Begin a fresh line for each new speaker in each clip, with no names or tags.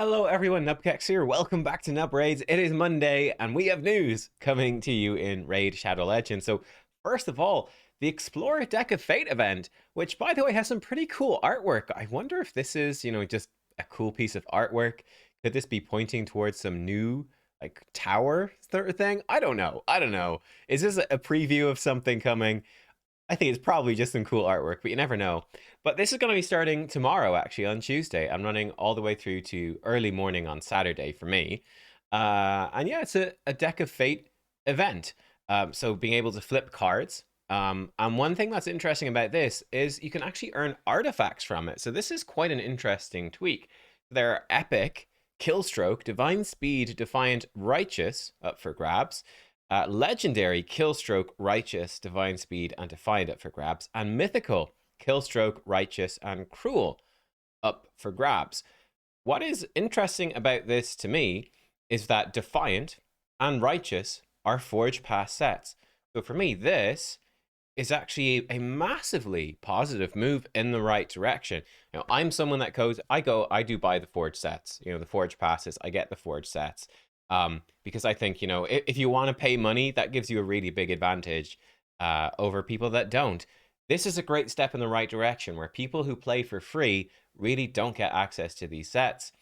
Hello everyone, nubkeks here. Welcome back to Nub Raids. It is Monday and we have news coming to you in Raid Shadow Legends. So first of all, the Explorer Deck of Fate event, which by the way has some pretty cool artwork. I wonder if this is, just a cool piece of artwork. Could this be pointing towards some new tower sort of thing? I don't know. I don't know. Is this a preview of something coming? I think it's probably just some cool artwork, but you never know. But this is going to be starting tomorrow, actually, on Tuesday. I'm running all the way through to early morning on Saturday for me. And yeah, it's a Deck of Fate event. So being able to flip cards. And one thing that's interesting about this is you can actually earn artifacts from it. So this is quite an interesting tweak. There are Epic, Killstroke, Divine Speed, Defiant, Righteous up for grabs. Legendary, Killstroke, Righteous, Divine Speed, and Defiant up for grabs. And Mythical, Killstroke, Righteous, and Cruel up for grabs. What is interesting about this to me is that Defiant and Righteous are Forge Pass sets. So for me, this is actually a massively positive move in the right direction. I'm someone that goes, I do buy the Forge sets, the Forge Passes, I get the Forge sets. Because I think, if you want to pay money, that gives you a really big advantage over people that don't. This is a great step in the right direction where people who play for free really don't get access to these sets.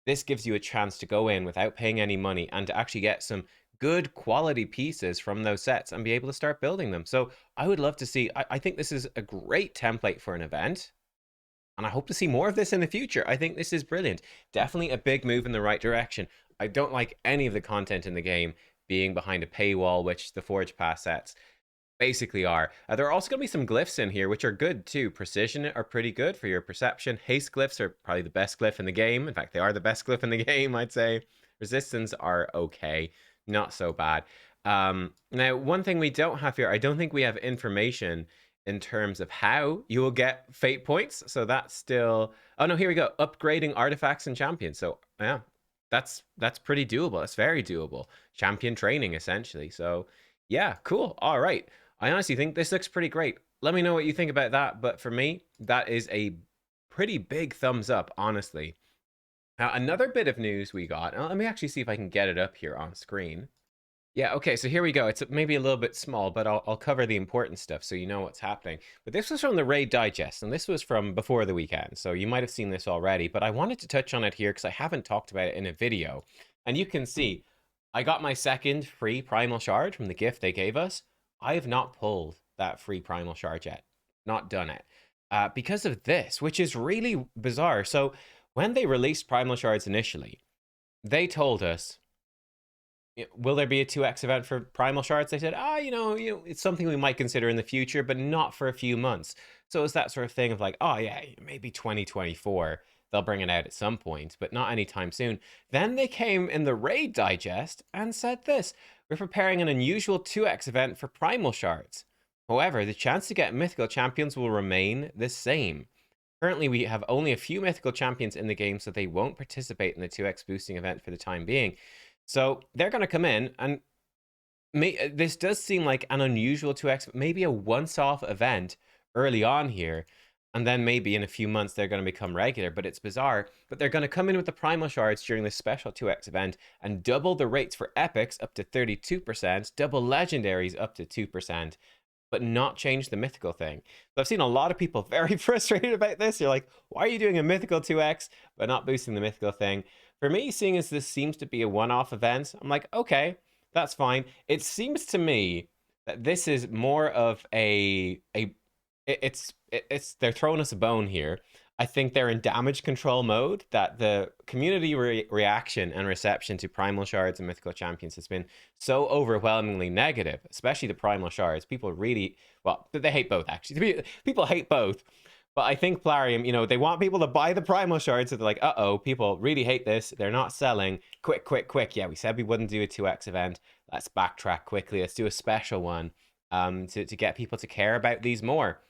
This gives you a chance to go in without paying any money and to actually get some good quality pieces from those sets and be able to start building them. So I would love to see, I think this is a great template for an event. And I hope to see more of this in the future. I think this is brilliant. Definitely a big move in the right direction. I don't like any of the content in the game being behind a paywall, which the Forge Pass sets basically are. There are also going to be some glyphs in here, which are good too. Precision are pretty good for your perception. Haste glyphs are probably the best glyph in the game. In fact, they are the best glyph in the game, I'd say. Resistance are okay. Not so bad. Now, one thing we don't have here, I don't think we have information in terms of how you will get fate points. So that's still, oh no, here we go. Upgrading artifacts and champions. So yeah, that's pretty doable. That's very doable. Champion training essentially. So yeah, cool. All right. I honestly think this looks pretty great. Let me know what you think about that. But for me, that is a pretty big thumbs up, honestly. Now, another bit of news we got, let me actually see if I can get it up here on screen. Yeah, okay, so here we go. It's maybe a little bit small, but I'll cover the important stuff so you know what's happening. But this was from the Raid Digest, and this was from before the weekend, so you might have seen this already, but I wanted to touch on it here because I haven't talked about it in a video. And you can see, I got my second free Primal Shard from the gift they gave us. I have not pulled that free Primal Shard yet. Not done it. Because of this, which is really bizarre. So when they released Primal Shards initially, they told us, will there be a 2x event for Primal Shards? They said, it's something we might consider in the future, but not for a few months. So it's that sort of thing of like, oh yeah, maybe 2024, they'll bring it out at some point, but not anytime soon. Then they came in the Raid Digest and said this, we're preparing an unusual 2x event for Primal Shards. However, the chance to get mythical champions will remain the same. Currently, we have only a few mythical champions in the game, so they won't participate in the 2x boosting event for the time being. So they're going to come in, and this does seem like an unusual 2x, maybe a once-off event early on here, and then maybe in a few months they're going to become regular, but it's bizarre. But they're going to come in with the Primal Shards during this special 2x event and double the rates for Epics up to 32%, double Legendaries up to 2%, but not change the mythical thing. So I've seen a lot of people very frustrated about this. You're like, why are you doing a mythical 2x but not boosting the mythical thing? For me, seeing as this seems to be a one-off event, I'm like, okay, that's fine. It seems to me that this is more of it's they're throwing us a bone here. I think they're in damage control mode, that the community reaction and reception to Primal Shards and Mythical Champions has been so overwhelmingly negative, especially the Primal Shards. People really, well, they hate both, actually. People hate both. But I think Plarium, they want people to buy the Primal Shards, so they're like, uh-oh, people really hate this. They're not selling. Quick, quick, quick. Yeah, we said we wouldn't do a 2x event. Let's backtrack quickly. Let's do a special one to get people to care about these more.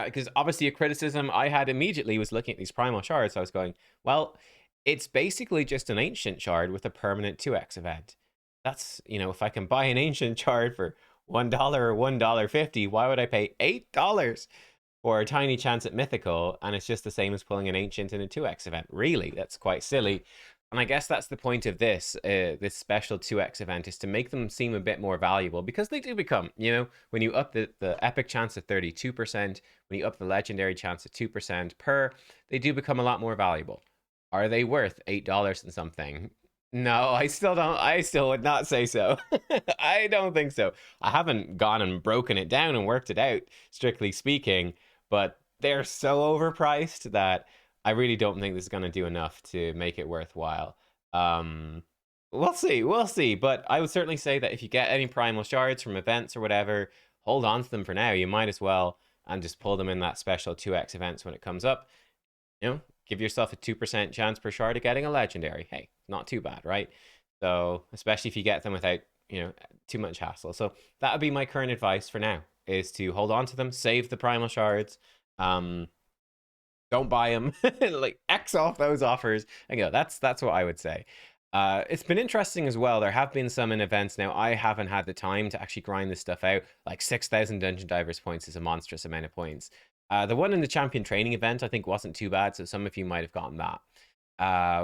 Because obviously a criticism I had immediately was looking at these Primal Shards. I was going, well, it's basically just an Ancient Shard with a permanent 2x event. That's, if I can buy an Ancient Shard for $1 or $1.50, why would I pay $8 or a tiny chance at mythical, and it's just the same as pulling an ancient in a 2x event. Really, that's quite silly. And I guess that's the point of this special 2x event, is to make them seem a bit more valuable, because they do become, when you up the epic chance to 32%, when you up the legendary chance to 2% per, they do become a lot more valuable. Are they worth $8 and something? No, I still don't. I still would not say so. I don't think so. I haven't gone and broken it down and worked it out, strictly speaking, but they're so overpriced that I really don't think this is going to do enough to make it worthwhile. Um, we'll see. We'll see. But I would certainly say that if you get any primal shards from events or whatever, hold on to them for now. You might as well, and just pull them in that special 2x events when it comes up. Give yourself a 2% chance per shard of getting a legendary. Hey, not too bad, right? So, especially if you get them without, too much hassle. So that would be my current advice for now, is to hold on to them, save the primal shards. Don't buy them. Like, X off those offers. And that's what I would say. It's been interesting as well. There have been some in events. Now, I haven't had the time to actually grind this stuff out. Like 6,000 Dungeon Divers points is a monstrous amount of points. The one in the champion training event, I think, wasn't too bad, so some of you might have gotten that.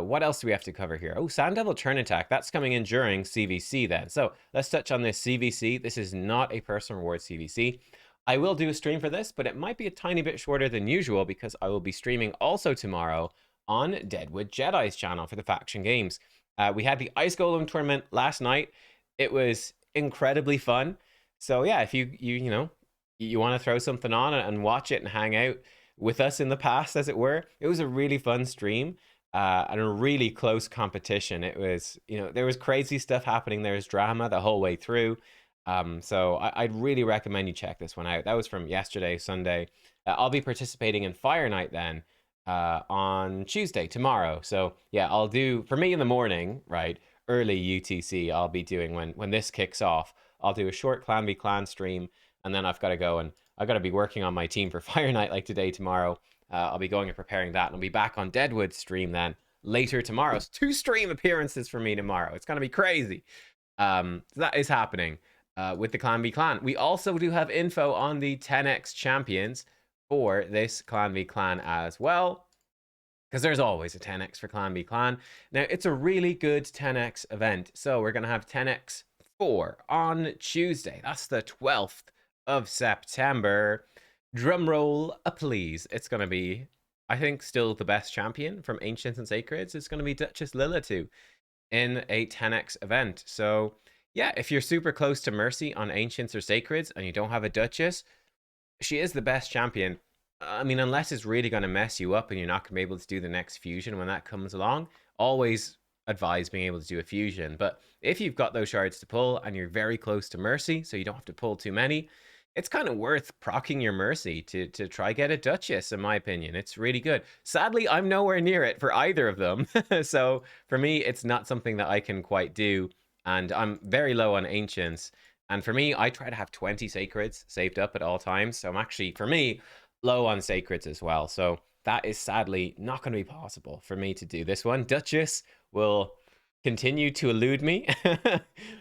What else do we have to cover here? Oh, Sand Devil Turn Attack. That's coming in during CVC then. So let's touch on this CVC. This is not a personal reward CVC. I will do a stream for this, but it might be a tiny bit shorter than usual, because I will be streaming also tomorrow on Deadwood Jedi's channel for the faction games. We had the Ice Golem tournament last night. It was incredibly fun. So yeah, if you want to throw something on and watch it and hang out with us in the past, as it were, it was a really fun stream. And a really close competition. It was, there was crazy stuff happening. There was drama the whole way through. So I'd really recommend you check this one out. That was from yesterday, Sunday. I'll be participating in Fire Night then on Tuesday, tomorrow. So yeah, I'll do, for me in the morning, right, early UTC, I'll be doing, when this kicks off, I'll do a short Clan v Clan stream, and then I've got to go and I've got to be working on my team for Fire Night like today, tomorrow. I'll be going and preparing that, and I'll be back on Deadwood stream then later tomorrow. So 2 stream appearances for me tomorrow. It's going to be crazy. So that is happening with the Clan v Clan. We also do have info on the 10x champions for this Clan v Clan as well, because there's always a 10x for Clan v Clan. Now, it's a really good 10x event. So we're going to have 10x 4 on Tuesday. That's the 12th of September. Drum roll, please. It's going to be, I think, still the best champion from Ancients and Sacreds. It's going to be Duchess Lilith in a 10x event. So yeah, if you're super close to Mercy on Ancients or Sacreds and you don't have a Duchess, she is the best champion. I mean, unless it's really going to mess you up and you're not going to be able to do the next fusion when that comes along, always advise being able to do a fusion. But if you've got those shards to pull and you're very close to Mercy, so you don't have to pull too many, it's kind of worth procking your Mercy to try get a Duchess, in my opinion. It's really good. Sadly, I'm nowhere near it for either of them. So for me, it's not something that I can quite do. And I'm very low on Ancients. And for me, I try to have 20 Sacreds saved up at all times. So I'm actually, for me, low on Sacreds as well. So that is sadly not going to be possible for me to do this one. Duchess will continue to elude me.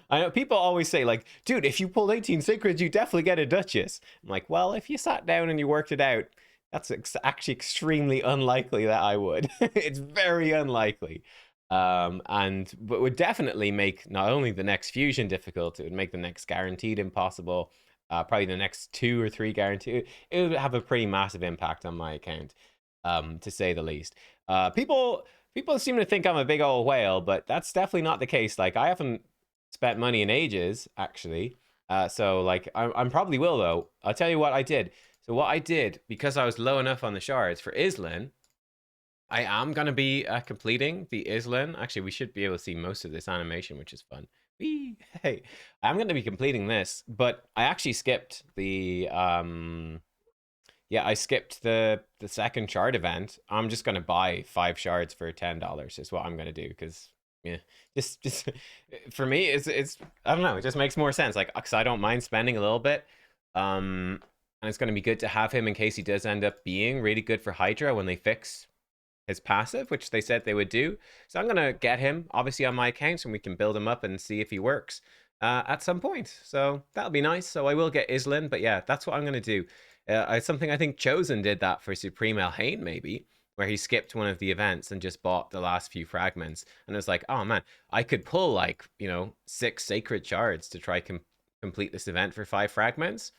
I know people always say, like, dude, if you pull 18 Sacreds, you definitely get a Duchess. I'm like, well, if you sat down and you worked it out, that's actually extremely unlikely that I would. It's very unlikely. But would definitely make not only the next fusion difficult, it would make the next guaranteed impossible. Probably the next 2 or 3 guaranteed. It would have a pretty massive impact on my account, to say the least. People seem to think I'm a big old whale, but that's definitely not the case. Like, I haven't spent money in ages, actually. So like, I'm probably will though. I'll tell you what I did. So what I did, because I was low enough on the shards for Islan, I am going to be completing the Islan. Actually, we should be able to see most of this animation, which is fun. Whee! Hey, I'm going to be completing this, but I actually skipped the yeah, I skipped the second shard event. I'm just gonna buy 5 shards for $10 is what I'm gonna do, because yeah, just for me it's I don't know, it just makes more sense. Like, because I don't mind spending a little bit. And it's gonna be good to have him in case he does end up being really good for Hydra when they fix his passive, which they said they would do. So I'm gonna get him obviously on my accounts, and we can build him up and see if he works at some point. So that'll be nice. So I will get Islan, but yeah, that's what I'm gonna do. It's something I think Chosen did that for Supreme Elhain, maybe, where he skipped one of the events and just bought the last few fragments. And it was like, oh man, I could pull like, 6 sacred shards to try complete this event for 5 fragments.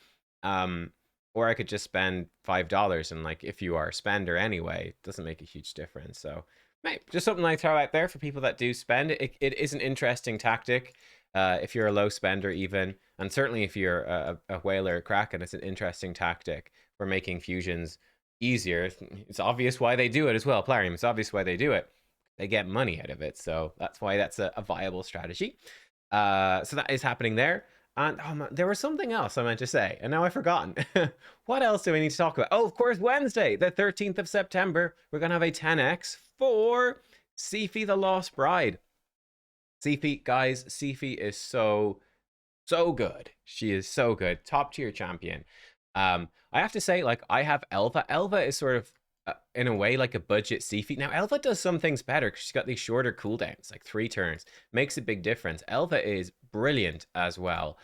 Um, or I could just spend $5. And like, if you are a spender anyway, it doesn't make a huge difference. So, maybe just something I throw out there for people that do spend. It is an interesting tactic. If you're a low spender, even, and certainly if you're a whaler kraken, it's an interesting tactic for making fusions easier. It's obvious why they do it as well. Plarium, it's obvious why they do it. They get money out of it, so that's why that's a viable strategy. So that is happening there. And oh man, there was something else I meant to say, and now I've forgotten. What else do we need to talk about? Oh, of course, Wednesday, the 13th of September, we're gonna have a 10x for Sifi the Lost Bride. Sifi, guys, Sifi is so good. She is so good. Top tier champion. I have to say, like, I have Elva. Elva is sort of, in a way, like a budget Sifi. Now, Elva does some things better because she's got these shorter cooldowns, like 3 turns. Makes a big difference. Elva is brilliant as well.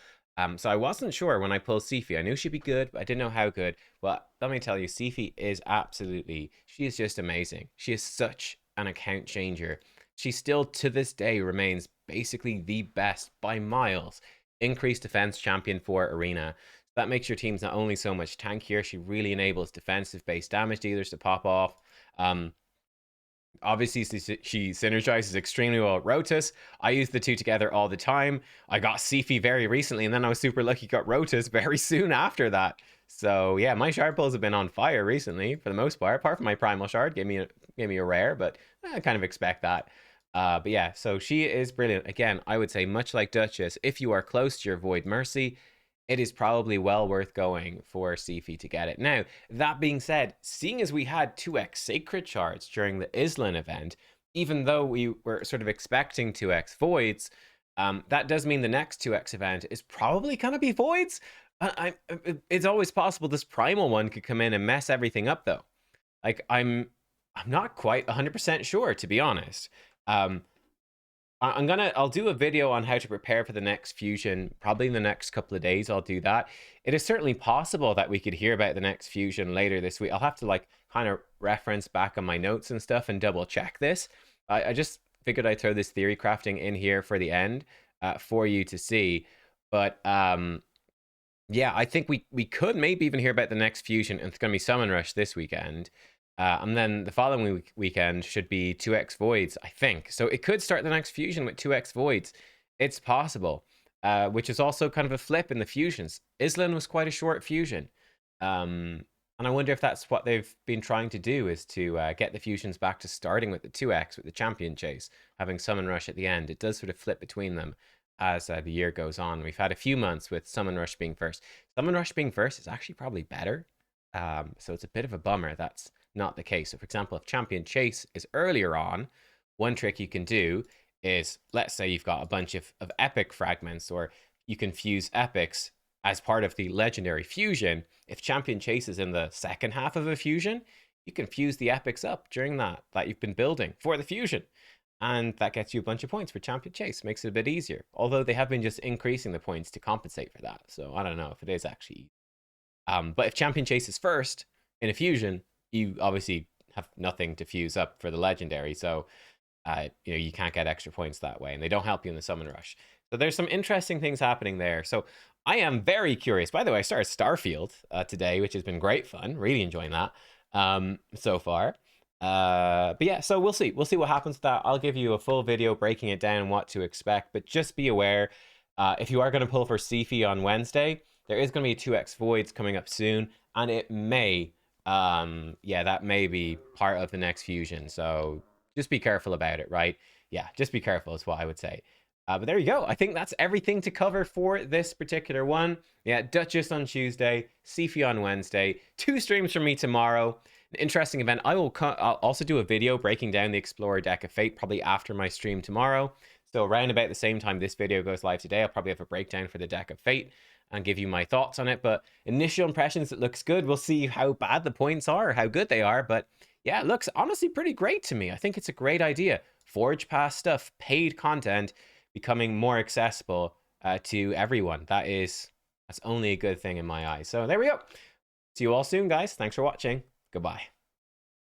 So I wasn't sure when I pulled Sifi. I knew she'd be good, but I didn't know how good. But let me tell you, Sifi is absolutely, she is just amazing. She is such an account changer. She still, to this day, remains basically the best by miles increased defense champion for Arena. That makes your teams not only so much tankier, she really enables defensive based damage dealers to pop off. Obviously, she synergizes extremely well with Rotus. I use the two together all the time. I got Sifi very recently, and then I was super lucky got Rotus very soon after that. So yeah, my shard pulls have been on fire recently for the most part. Apart from my Primal shard, gave me a rare, but I kind of expect that. But yeah, so she is brilliant. Again, I would say much like Duchess, if you are close to your Void Mercy, it is probably well worth going for Sifi to get it. Now, that being said, seeing as we had 2x Sacred Shards during the Islan event, even though we were sort of expecting 2x Voids, that does mean the next 2x event is probably going to be Voids. It's always possible this Primal one could come in and mess everything up, though. Like, I'm not quite 100% sure, to be honest. I'll do a video on how to prepare for the next fusion. Probably in the next couple of days, I'll do that. It is certainly possible that we could hear about the next fusion later this week. I'll have to like kind of reference back on my notes and stuff and double check this. I just figured I'd throw this theory crafting in here for the end for you to see. But yeah, I think we could maybe even hear about the next fusion, and it's going to be Summon Rush this weekend. And then the following weekend should be 2x Voids, I think. So it could start the next fusion with 2x Voids. It's possible, which is also kind of a flip in the fusions. Islan was quite a short fusion. And I wonder if that's what they've been trying to do, is to get the fusions back to starting with the 2x, with the champion chase, having Summon Rush at the end. It does sort of flip between them as the year goes on. We've had a few months with Summon Rush being first. Summon Rush being first is actually probably better. So it's a bit of a bummer that's not the case. So for example, if champion chase is earlier on, one trick you can do is, let's say you've got a bunch of epic fragments, or you can fuse epics as part of the legendary fusion. If champion chase is in the second half of a fusion, you can fuse the epics up during that you've been building for the fusion, and that gets you a bunch of points for champion chase. Makes it a bit easier, although they have been just increasing the points to compensate for that, so I don't know if it is actually but if champion chase is first in a fusion, you obviously have nothing to fuse up for the legendary, so you can't get extra points that way, and they don't help you in the summon rush. So there's some interesting things happening there. So I am very curious. By the way, I started Starfield today, which has been great fun. Really enjoying that so far. But yeah, so we'll see. We'll see what happens with that. I'll give you a full video breaking it down, what to expect. But just be aware, if you are going to pull for Sifi on Wednesday, there is going to be 2x Voids coming up soon, and it may, that may be part of the next fusion. So just be careful about it, right? Yeah, just be careful is what I would say. But there you go. I think that's everything to cover for this particular one. Yeah, Duchess on Tuesday, Sifi on Wednesday, 2 streams from me tomorrow. An interesting event. I'll also do a video breaking down the Explorer deck of Fate probably after my stream tomorrow. So around about the same time this video goes live today, I'll probably have a breakdown for the deck of Fate and give you my thoughts on it. But initial impressions, it looks good. We'll see how bad the points are, how good they are. But yeah, it looks honestly pretty great to me. I think it's a great idea. Forge Pass stuff, paid content, becoming more accessible to everyone. That's only a good thing in my eyes. So there we go. See you all soon, guys. Thanks for watching. Goodbye.